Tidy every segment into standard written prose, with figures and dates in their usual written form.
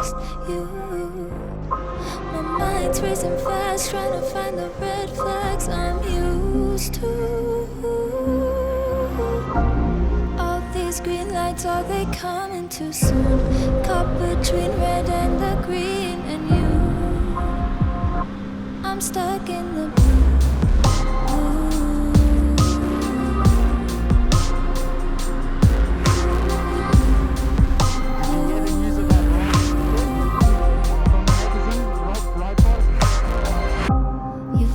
just you. My mind's racing fast, trying to find the red flags I'm used to. All these green lights, are they coming too soon? Caught between red and the green and you. I'm stuck in the blue.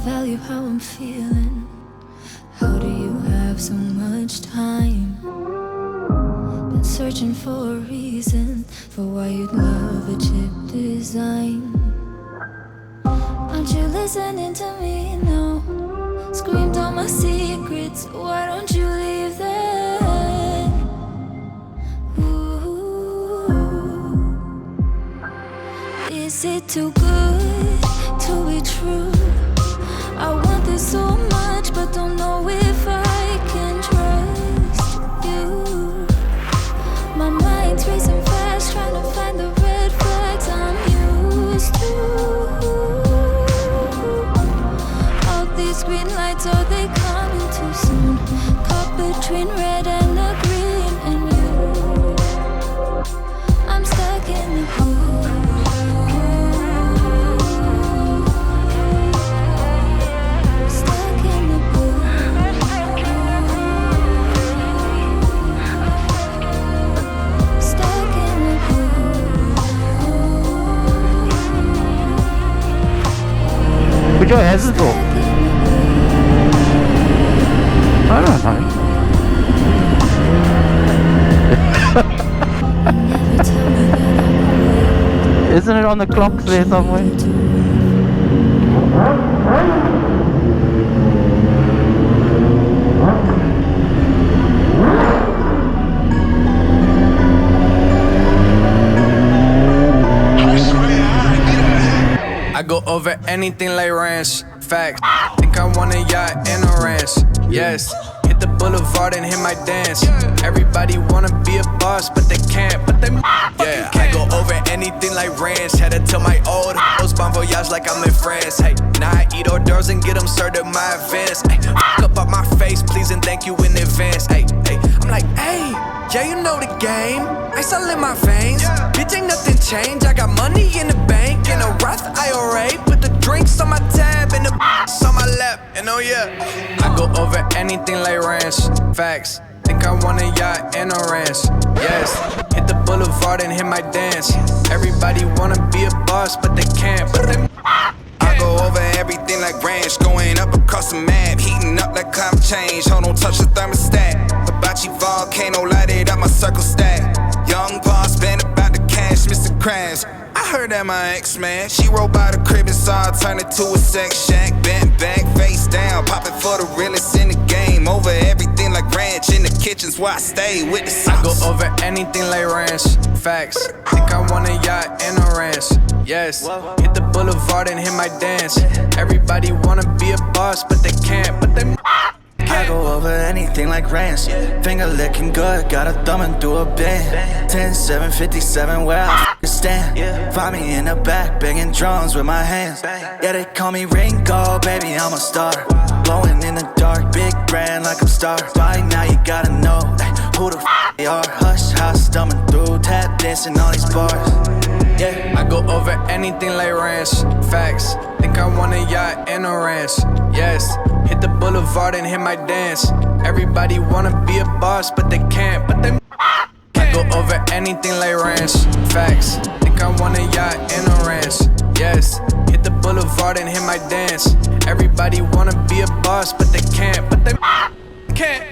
Value how I'm feeling. How do you have so much time? Been searching for a reason for why you'd love a chip design. Aren't you listening to me now? Screamed all my secrets, why don't you leave them? Ooh. Is it too good to be true? I want this so much, but don't know if I can trust you. My mind's racing fast, trying to find the red flags I'm used to. All these green lights, are they coming too soon? Caught between red and the green and you. I'm stuck in the blue. 그저 애스도 알아. Isn't it on the clock there somewhere? I go over anything like ranch, facts. Think I want a yacht and a ranch, yes. Hit the boulevard and hit my dance. Everybody wanna be a boss, but they can't, yeah. I go over anything like ranch. Had to tell my old hoes bon voyage like I'm in France. Hey, now I eat hors d'oeuvres and get them served at my events. Hey, up out my face, please and thank you in advance. Hey, I'm like, hey, yeah, you know the game. Ice all in my veins, bitch, ain't nothing changed. I got money in the bank, in a Roth IRA. Put the drinks on my tab and the on my lap, and oh yeah. I go over anything like ranch, facts. Think I want a yacht and a ranch, yes. Hit the boulevard and hit my dance. Everybody wanna be a boss, but they can't, I go over everything like ranch, going up across the map, heating up like climate change. Hold on, touch the thermostat. Hibachi volcano, light it up, my circle stack. Young boss, been about the cash, Mr. Crash. I heard that my ex-man, she rolled by the crib and saw I turn it to a sex shack. Bent back, face down, popping for the realest in the game. Over everything like ranch, in the kitchen's where I stay with the sauce. I go over anything like ranch, facts. Think I want a yacht and a ranch, yes. Hit the boulevard and hit my dance. Everybody wanna be a boss, but they can't, I go over anything like ranch. Finger licking good, got a thumb and do a bend. 10-7-57, where I stand. Find me in the back, banging drums with my hands. Yeah, they call me Ringo, baby, I'm a star. Glowing in the dark, big brand like I'm Star. By now you gotta know who the they are. Hush house, stumbling through, tap dancing all these bars. Yeah, I go over anything like ranch, facts. Think I want a yacht and a ranch, yes. Hit the boulevard and hit my dance. Everybody wanna be a boss, but they can't, I go over anything like ranch, facts. Think I want a yacht and a ranch, yes. Hit the boulevard and hit my dance. Everybody wanna be a boss, but they can't, can't.